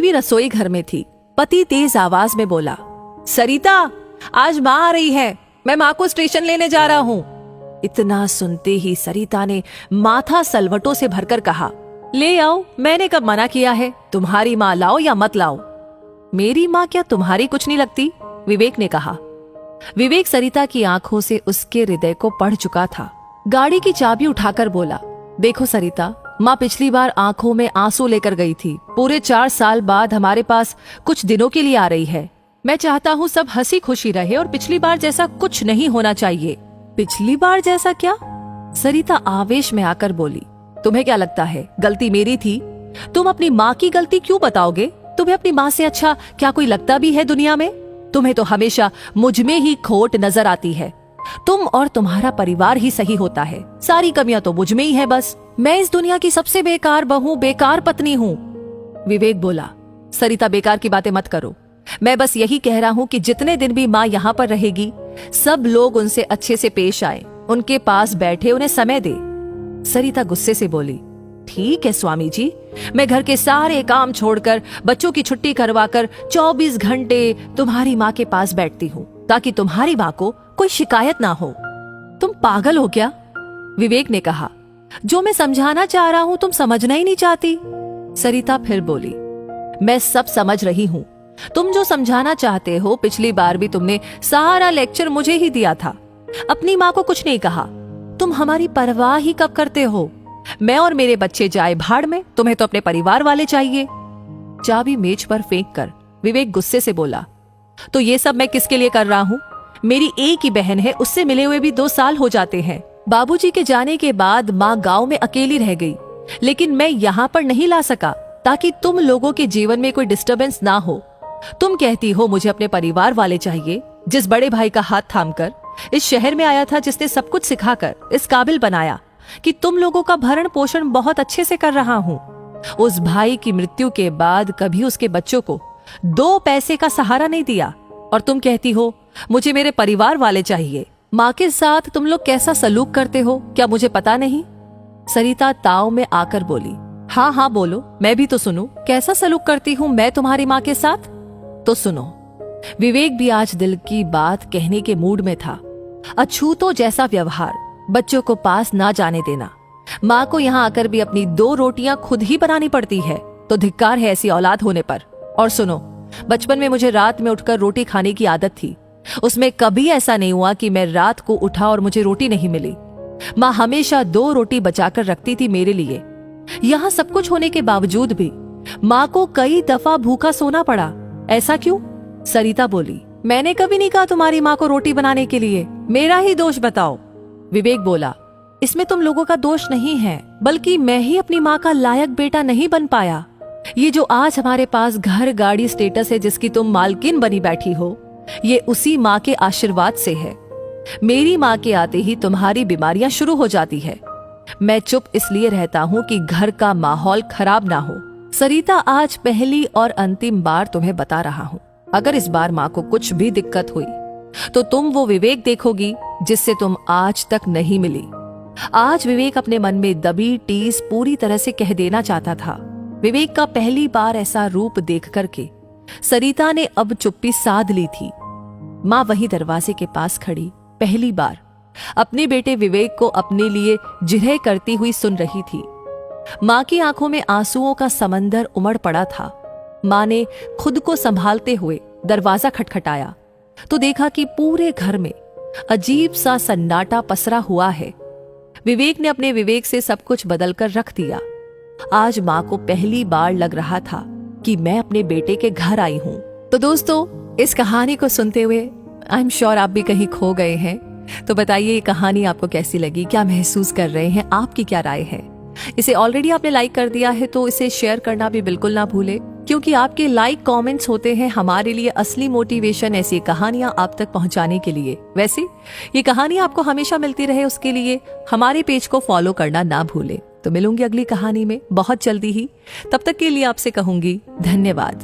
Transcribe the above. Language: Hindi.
बीवी रसोई घर में थी। पति तेज आवाज में बोला, सरिता, आज माँ आ रही है, मैं माँ को स्टेशन लेने जा रहा हूँ। इतना सुनते ही सरिता ने माथा सलवटों से भरकर कहा, ले आओ, मैंने कब मना किया है? तुम्हारी माँ लाओ या मत लाओ। मेरी माँ क्या तुम्हारी कुछ नहीं लगती? विवेक ने कहा। विवेक सरिता की आंखों से उसके हृदय को पढ़ चुका था। गाड़ी की चाबी उठाकर बोला, देखो सरिता, माँ पिछली बार आंखों में आंसू लेकर गई थी। पूरे 4 साल बाद हमारे पास कुछ दिनों के लिए आ रही है। मैं चाहता हूँ सब हंसी खुशी रहे और पिछली बार जैसा कुछ नहीं होना चाहिए। पिछली बार जैसा क्या? सरिता आवेश में आकर बोली, तुम्हें क्या लगता है गलती मेरी थी? तुम अपनी माँ की गलती क्यों बताओगे? तुम्हें अपनी माँ से अच्छा क्या कोई लगता भी है दुनिया में? तुम्हें तो हमेशा मुझ में ही खोट नजर आती है। तुम और तुम्हारा परिवार ही सही होता है, सारी कमियां तो मुझ में ही है बस। मैं इस दुनिया की सबसे बेकार बहू, बेकार पत्नी हूँ। विवेक बोला, सरिता बेकार की बातें मत करो। मैं बस यही कह रहा हूँ कि जितने दिन भी माँ यहाँ पर रहेगी, सब लोग उनसे अच्छे से पेश आए, उनके पास बैठे, उन्हें समय दे। सरिता गुस्से से बोली, ठीक है स्वामी जी, मैं घर के सारे काम छोड़कर, बच्चों की छुट्टी करवाकर 24 घंटे तुम्हारी माँ के पास बैठती हूँ, ताकि तुम्हारी माँ को कोई शिकायत ना हो। तुम पागल हो क्या? विवेक ने कहा, जो मैं समझाना चाह रहा हूँ तुम समझना ही नहीं चाहती। सरिता फिर बोली, मैं सब समझ रही हूँ। तुम जो समझाना चाहते हो, पिछली बार भी तुमने सारा लेक्चर मुझे ही दिया था, अपनी माँ को कुछ नहीं कहा। तुम हमारी परवाह ही कब करते हो? मैं और मेरे बच्चे जाए भाड़ में, तुम्हें तो अपने परिवार वाले चाहिए। चाबी मेज पर फेंक कर विवेक गुस्से से बोला, तो ये सब मैं किसके लिए कर रहा हूँ? मेरी एक ही बहन है, उससे मिले हुए भी 2 साल हो जाते हैं। बाबूजी के जाने के बाद माँ गांव में अकेली रह गई, लेकिन मैं यहाँ पर नहीं ला सका ताकि तुम लोगों के जीवन में कोई डिस्टरबेंस ना हो। तुम कहती हो मुझे अपने परिवार वाले चाहिए। जिस बड़े भाई का हाथ थामकर इस शहर में आया था, जिसने सब कुछ सिखाकर इस काबिल बनाया कि तुम लोगों का भरण पोषण बहुत अच्छे से कर रहा हूँ, उस भाई की मृत्यु के बाद कभी उसके बच्चों को 2 पैसे का सहारा नहीं दिया, और तुम कहती हो मुझे मेरे परिवार वाले चाहिए। माँ के साथ तुम लोग कैसा सलूक करते हो, क्या मुझे पता नहीं? सरिता ताव में आकर बोली, हाँ हाँ बोलो, मैं भी तो सुनूं, कैसा सलूक करती हूँ मैं तुम्हारी माँ के साथ? तो सुनो। विवेक भी आज दिल की बात कहने के मूड में था। अछूतों जैसा व्यवहार, बच्चों को पास ना जाने देना, माँ को यहाँ आकर भी अपनी 2 रोटियां खुद ही बनानी पड़ती है, तो धिक्कार है ऐसी औलाद होने पर। और सुनो, बचपन में मुझे रात में उठकर रोटी खाने की आदत थी। उसमें कभी ऐसा नहीं हुआ कि मैं रात को उठा और मुझे रोटी नहीं मिली। माँ हमेशा 2 रोटी बचाकर रखती थी मेरे लिए। यहाँ सब कुछ होने के बावजूद भी माँ को कई दफा भूखा सोना पड़ा। ऐसा क्यों? सरिता बोली, मैंने कभी नहीं कहा तुम्हारी माँ को रोटी बनाने के लिए, मेरा ही दोष बताओ। विवेक बोला, इसमें तुम लोगों का दोष नहीं है, बल्कि मैं ही अपनी माँ का लायक बेटा नहीं बन पाया। ये जो आज हमारे पास घर, गाड़ी, स्टेटस है, जिसकी तुम मालकिन बनी बैठी हो, ये उसी माँ के आशीर्वाद से है। मेरी माँ के आते ही तुम्हारी बीमारियां शुरू हो जाती है। मैं चुप इसलिए रहता हूँ कि घर का माहौल खराब ना हो। सरिता, आज पहली और अंतिम बार तुम्हें बता रहा हूँ, अगर इस बार माँ को कुछ भी दिक्कत हुई तो तुम वो विवेक देखोगी जिससे तुम आज तक नहीं मिली। आज विवेक अपने मन में दबी टीस पूरी तरह से कह देना चाहता था। विवेक का पहली बार ऐसा रूप देख करके सरिता ने अब चुप्पी साध ली थी। माँ वही दरवाजे के पास खड़ी पहली बार अपने बेटे विवेक को अपने लिए जिरह करती हुई सुन रही थी। माँ की आंखों में आंसुओं का समंदर उमड़ पड़ा था। माँ ने खुद को संभालते हुए दरवाजा खटखटाया तो देखा कि पूरे घर में अजीब सा सन्नाटा पसरा हुआ है। विवेक ने अपने विवेक से सब कुछ बदल कर रख दिया। आज माँ को पहली बार लग रहा था कि मैं अपने बेटे के घर आई हूँ। तो दोस्तों, इस कहानी को सुनते हुए आई एम श्योर आप भी कहीं खो गए हैं। तो बताइए ये कहानी आपको कैसी लगी, क्या महसूस कर रहे हैं, आपकी क्या राय है? इसे ऑलरेडी आपने लाइक कर दिया है तो इसे शेयर करना भी बिल्कुल ना भूले, क्योंकि आपके लाइक कमेंट्स होते हैं हमारे लिए असली मोटिवेशन ऐसी कहानियां आप तक पहुंचाने के लिए। वैसे ये कहानी आपको हमेशा मिलती रहे, उसके लिए हमारे पेज को फॉलो करना ना भूले। तो मिलूंगी अगली कहानी में बहुत जल्दी ही। तब तक के लिए आपसे कहूंगी धन्यवाद।